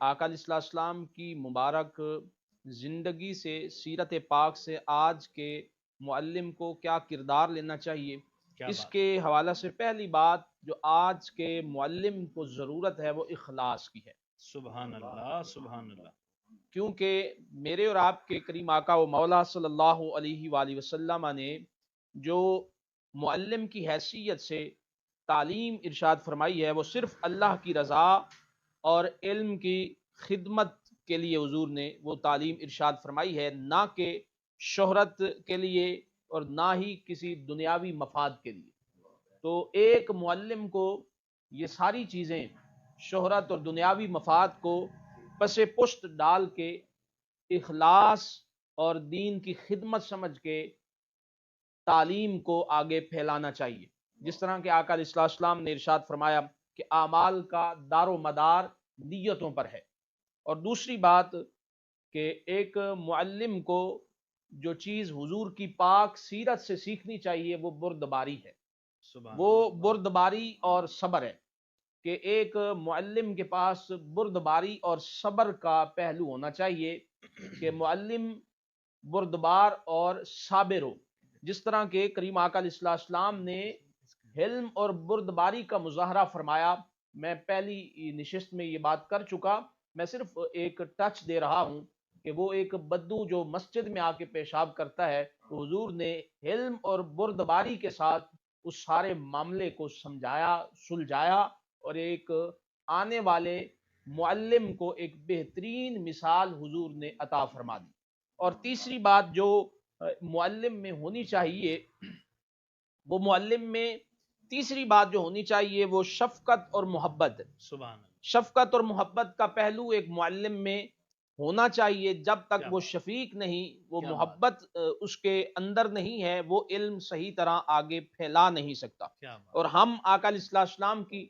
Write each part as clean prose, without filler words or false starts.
آقا علیہ السلام کی مبارک زندگی سے، سیرت پاک سے آج کے معلم کو کیا کردار لینا چاہیے، اس کے حوالے سے پہلی بات جو آج کے معلم کو ضرورت ہے وہ اخلاص کی ہے۔ سبحان اللہ سبحان اللہ۔ کیونکہ میرے اور آپ کے کریم آقا و مولا صلی اللہ علیہ وآلہ وسلم نے جو معلم کی حیثیت سے تعلیم ارشاد فرمائی ہے وہ صرف اللہ کی رضا اور علم کی خدمت کے لیے حضور نے وہ تعلیم ارشاد فرمائی ہے، نہ کہ شہرت کے لیے اور نہ ہی کسی دنیاوی مفاد کے لیے۔ تو ایک معلم کو یہ ساری چیزیں، شہرت اور دنیاوی مفاد کو پس پشت ڈال کے اخلاص اور دین کی خدمت سمجھ کے تعلیم کو آگے پھیلانا چاہیے۔ جس طرح کہ آقا علیہ السلام نے ارشاد فرمایا کہ اعمال کا دار و مدار نیتوں پر ہے۔ اور دوسری بات کہ ایک معلم کو جو چیز حضور کی پاک سیرت سے سیکھنی چاہیے وہ بردباری ہے، وہ بردباری اور صبر ہے، کہ ایک معلم کے پاس بردباری اور صبر کا پہلو ہونا چاہیے، کہ معلم بردبار اور صابر ہو۔ جس طرح کہ کریم آقا علیہ السلام نے حلم اور بردباری کا مظاہرہ فرمایا، میں پہلی نشست میں یہ بات کر چکا، میں صرف ایک ٹچ دے رہا ہوں کہ وہ ایک بدو جو مسجد میں آ کے پیشاب کرتا ہے، تو حضور نے حلم اور بردباری کے ساتھ اس سارے معاملے کو سمجھایا، سلجھایا، اور ایک آنے والے معلم کو ایک بہترین مثال حضور نے عطا فرما دی۔ اور تیسری بات جو معلم میں ہونی چاہیے، وہ معلم میں تیسری بات جو ہونی چاہیے وہ شفقت اور محبت ہے۔ سبحان اللہ۔ شفقت اور محبت کا پہلو ایک معلم میں ہونا چاہیے، جب تک وہ شفیق نہیں، وہ محبت اس کے اندر نہیں ہے، وہ علم صحیح طرح آگے پھیلا نہیں سکتا۔ اور ہم آقا علیہ السلام کی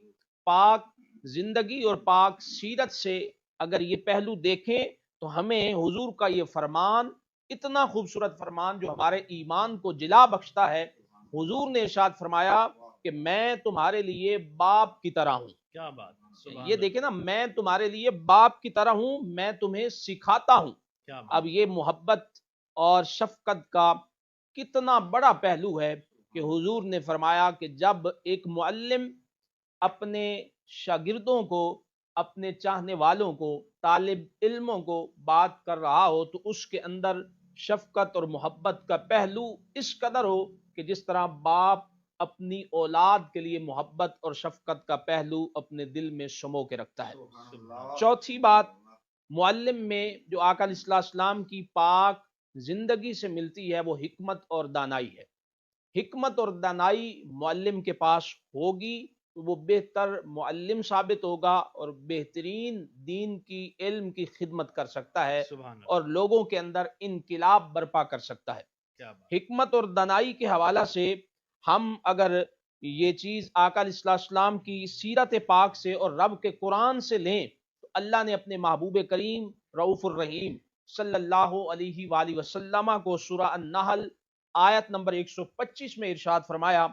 پاک زندگی اور پاک سیرت سے اگر یہ پہلو دیکھیں تو ہمیں حضور کا یہ فرمان، اتنا خوبصورت فرمان جو ہمارے ایمان کو جلا بخشتا ہے، حضور نے ارشاد فرمایا کہ میں تمہارے لیے باپ کی طرح ہوں۔ کیا بات، یہ دیکھیں نا، میں تمہارے لیے باپ کی طرح ہوں، میں تمہیں سکھاتا ہوں۔ اب یہ محبت اور شفقت کا کتنا بڑا پہلو ہے کہ حضور نے فرمایا کہ جب ایک معلم اپنے شاگردوں کو، اپنے چاہنے والوں کو، طالب علموں کو بات کر رہا ہو تو اس کے اندر شفقت اور محبت کا پہلو اس قدر ہو کہ جس طرح باپ اپنی اولاد کے لیے محبت اور شفقت کا پہلو اپنے دل میں سمو کے رکھتا ہے۔ چوتھی بات معلم میں جو آقا علیہ السلام کی پاک زندگی سے ملتی ہے وہ حکمت اور دانائی ہے۔ حکمت اور دانائی معلم کے پاس ہوگی تو وہ بہتر معلم ثابت ہوگا اور بہترین دین کی علم کی خدمت کر سکتا ہے اور لوگوں کے اندر انقلاب برپا کر سکتا ہے۔ حکمت اور دانائی کے حوالہ سے ہم اگر یہ چیز آقا علیہ السلام کی سیرت پاک سے اور رب کے قرآن سے لیں تو اللہ نے اپنے محبوب کریم رؤوف الرحیم صلی اللہ علیہ وآلہ وسلم کو سورہ النحل آیت نمبر 125 میں ارشاد فرمایا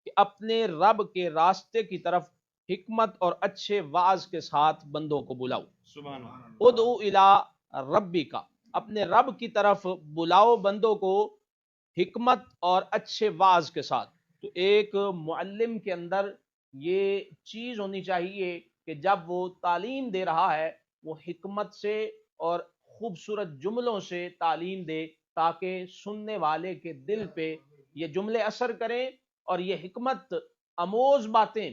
کہ اپنے رب کے راستے کی طرف حکمت اور اچھے واعظ کے ساتھ بندوں کو بلاؤ۔ سبحان اللہ۔ ادعو الی ربک، اپنے رب کی طرف بلاؤ بندوں کو حکمت اور اچھے واعظ کے ساتھ۔ تو ایک معلم کے اندر یہ چیز ہونی چاہیے کہ جب وہ تعلیم دے رہا ہے وہ حکمت سے اور خوبصورت جملوں سے تعلیم دے تاکہ سننے والے کے دل پہ یہ جملے اثر کریں، اور یہ حکمت آموز باتیں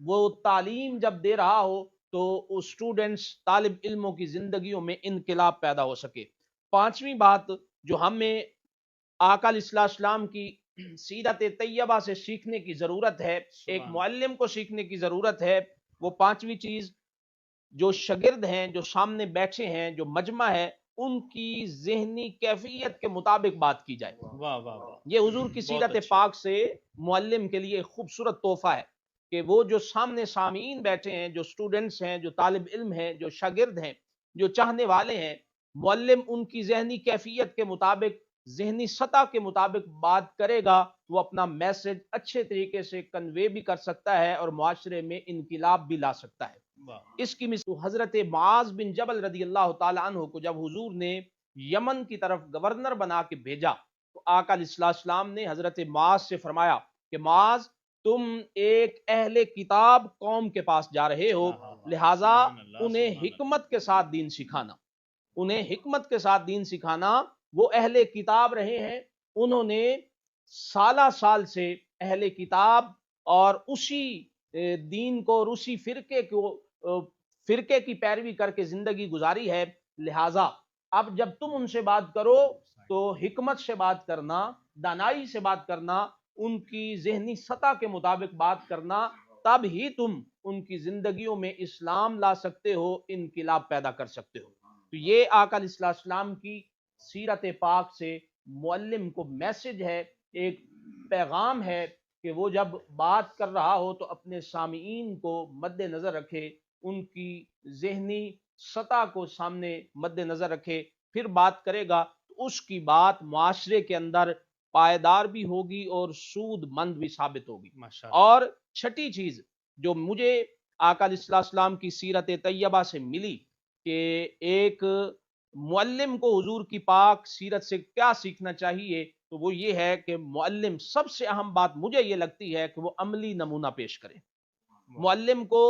وہ تعلیم جب دے رہا ہو تو اسٹوڈنٹس، طالب علموں کی زندگیوں میں انقلاب پیدا ہو سکے۔ پانچویں بات جو ہمیں آقا علیہ السلام کی سیرت طیبہ سے سیکھنے کی ضرورت ہے، ایک معلم کو سیکھنے کی ضرورت ہے، وہ پانچویں چیز جو شاگرد ہیں، جو سامنے بیٹھے ہیں، جو مجمع ہے، ان کی ذہنی کیفیت کے مطابق بات کی جائے۔ واہ واہ واہ، یہ حضور کی سیرت پاک سے معلم کے لیے خوبصورت تحفہ ہے کہ وہ جو سامنے سامعین بیٹھے ہیں، جو سٹوڈنٹس ہیں، جو طالب علم ہیں، جو شاگرد ہیں، جو چاہنے والے ہیں، معلم ان کی ذہنی کیفیت کے مطابق، ذہنی سطح کے مطابق بات کرے گا، وہ اپنا میسج اچھے طریقے سے کنوے بھی کر سکتا ہے اور معاشرے میں انقلاب بھی لا سکتا ہے۔ اس کی مثال حضرت معاذ بن جبل رضی اللہ تعالیٰ عنہ کو جب حضور نے یمن کی طرف گورنر بنا کے بھیجا تو آقا علیہ السلام نے حضرت معاذ سے فرمایا کہ معاذ تم ایک اہل کتاب قوم کے پاس جا رہے ہو، لہٰذا انہیں حکمت کے ساتھ دین سکھانا، انہیں حکمت کے ساتھ دین سکھانا۔ وہ اہل کتاب رہے ہیں، انہوں نے سالہ سال سے اہل کتاب اور اسی دین کو اور اسی فرقے کی پیروی کر کے زندگی گزاری ہے، لہٰذا اب جب تم ان سے بات کرو تو حکمت سے بات کرنا، دانائی سے بات کرنا، ان کی ذہنی سطح کے مطابق بات کرنا، تب ہی تم ان کی زندگیوں میں اسلام لا سکتے ہو، انقلاب پیدا کر سکتے ہو۔ تو یہ آقا علیہ السلام کی سیرت پاک سے معلم کو میسج ہے، ایک پیغام ہے کہ وہ جب بات کر رہا ہو تو اپنے سامعین کو مد نظر رکھے، ان کی ذہنی سطح کو سامنے مد نظر رکھے، پھر بات کرے گا تو اس کی بات معاشرے کے اندر پائیدار بھی ہوگی اور سود مند بھی ثابت ہوگی۔ اور چھٹی چیز جو مجھے آقا علیہ السلام کی سیرت طیبہ سے ملی کہ ایک معلم کو حضور کی پاک سیرت سے کیا سیکھنا چاہیے، تو وہ یہ ہے کہ معلم، سب سے اہم بات مجھے یہ لگتی ہے کہ وہ عملی نمونہ پیش کرے۔ معلم کو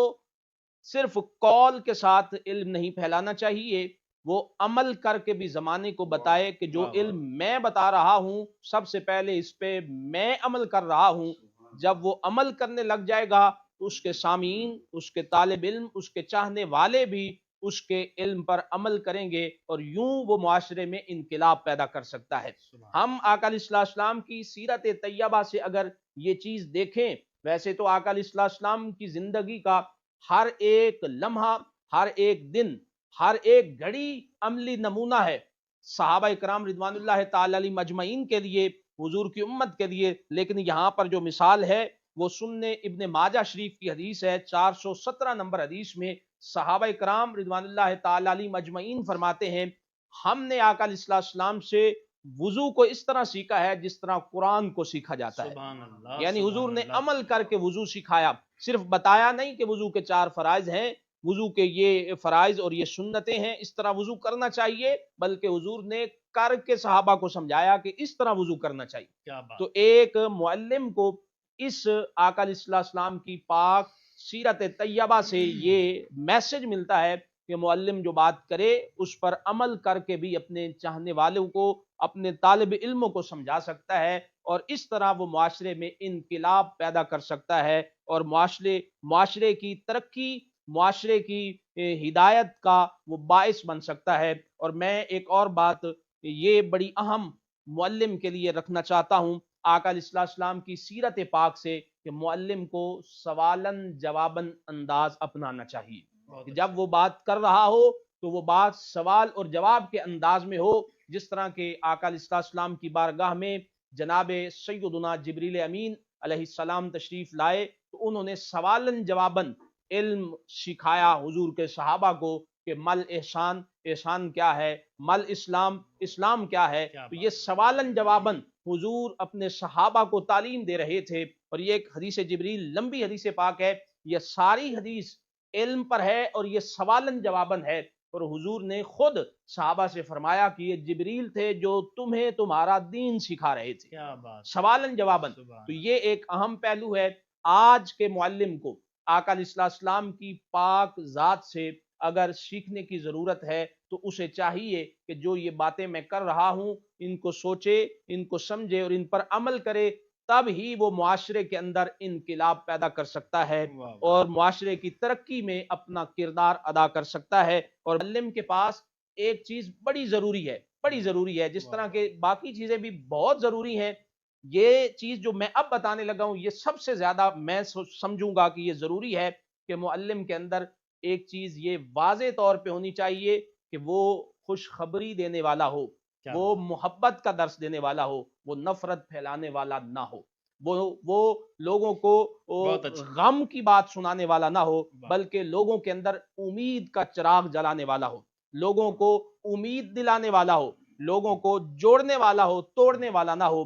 صرف قول کے ساتھ علم نہیں پھیلانا چاہیے، وہ عمل کر کے بھی زمانے کو بتائے کہ جو علم میں بتا رہا ہوں سب سے پہلے اس پہ میں عمل کر رہا ہوں۔ جب وہ عمل کرنے لگ جائے گا تو اس کے سامعین، اس کے طالب علم، اس کے چاہنے والے بھی اس کے علم پر عمل کریں گے، اور یوں وہ معاشرے میں انقلاب پیدا کر سکتا ہے۔ ہم آقا علیہ السلام کی سیرت طیبہ سے اگر یہ چیز دیکھیں، ویسے تو آقا علیہ السلام کی زندگی کا ہر ایک لمحہ، ہر ایک دن، ہر ایک گھڑی عملی نمونہ ہے صحابہ کرام رضوان اللہ تعالی علیہم اجمعین کے لیے، حضور کی امت کے لیے۔ لیکن یہاں پر جو مثال ہے وہ سنن ابن ماجہ شریف کی حدیث ہے، 417 نمبر حدیث میں صحابہ کرام رضوان اللہ تعالی علیہم اجمعین فرماتے ہیں، ہم نے آقا علیہ السلام سے وضو کو اس طرح سیکھا ہے جس طرح قرآن کو سیکھا جاتا ہے۔ یعنی حضور نے عمل کر کے وضو سکھایا، صرف بتایا نہیں کہ وضو کے 4 فرائض ہیں، وضو کے یہ فرائض اور یہ سنتیں ہیں، اس طرح وضو کرنا چاہیے، بلکہ حضور نے کر کے صحابہ کو سمجھایا کہ اس طرح وضو کرنا چاہیے۔ تو ایک معلم کو اس آقا علیہ السلام کی پاک سیرت طیبہ سے یہ میسج ملتا ہے کہ معلم جو بات کرے اس پر عمل کر کے بھی اپنے چاہنے والوں کو، اپنے طالب علموں کو سمجھا سکتا ہے، اور اس طرح وہ معاشرے میں انقلاب پیدا کر سکتا ہے، اور معاشرے کی ترقی، معاشرے کی ہدایت کا وہ باعث بن سکتا ہے۔ اور میں ایک اور بات یہ بڑی اہم معلم کے لیے رکھنا چاہتا ہوں آقا علیہ السلام کی سیرت پاک سے، کہ معلم کو سوالن جوابن انداز اپنانا چاہیے۔ جب وہ بات کر رہا ہو تو وہ بات سوال اور جواب کے انداز میں ہو، جس طرح کہ آقا علیہ السلام کی بارگاہ میں جناب سیدنا جبریل امین علیہ السلام تشریف لائے تو انہوں نے سوالن جوابن علم سکھایا حضور کے صحابہ کو کہ مل احسان، احسان کیا ہے، مل اسلام، اسلام کیا ہے۔ تو یہ سوالن جوابن حضور اپنے صحابہ کو تعلیم دے رہے تھے، اور یہ ایک حدیث جبریل، لمبی حدیث پاک ہے، یہ ساری حدیث علم پر ہے اور یہ سوالن جوابن ہے، اور حضور نے خود صحابہ سے فرمایا کہ یہ جبریل تھے جو تمہیں تمہارا دین سکھا رہے تھے، سوالن جوابن۔ تو یہ ایک اہم پہلو ہے۔ آج کے معلم کو آقا علیہ السلام کی پاک ذات سے اگر سیکھنے کی ضرورت ہے تو اسے چاہیے کہ جو یہ باتیں میں کر رہا ہوں ان کو سوچے، ان کو سمجھے اور ان پر عمل کرے، تب ہی وہ معاشرے کے اندر انقلاب پیدا کر سکتا ہے اور معاشرے کی ترقی میں اپنا کردار ادا کر سکتا ہے۔ اور معلم کے پاس ایک چیز بڑی ضروری ہے، بڑی ضروری ہے، جس طرح کہ باقی چیزیں بھی بہت ضروری ہیں، یہ چیز جو میں اب بتانے لگا ہوں یہ سب سے زیادہ میں سمجھوں گا کہ یہ ضروری ہے کہ معلم کے اندر ایک چیز یہ واضح طور پہ ہونی چاہیے کہ وہ خوشخبری دینے والا ہو، وہ محبت کا درس دینے والا ہو، وہ نفرت پھیلانے والا نہ ہو، وہ لوگوں کو غم کی بات سنانے والا نہ ہو، بلکہ لوگوں کے اندر امید کا چراغ جلانے والا ہو، لوگوں کو امید دلانے والا ہو، لوگوں کو جوڑنے والا ہو، توڑنے والا نہ ہو۔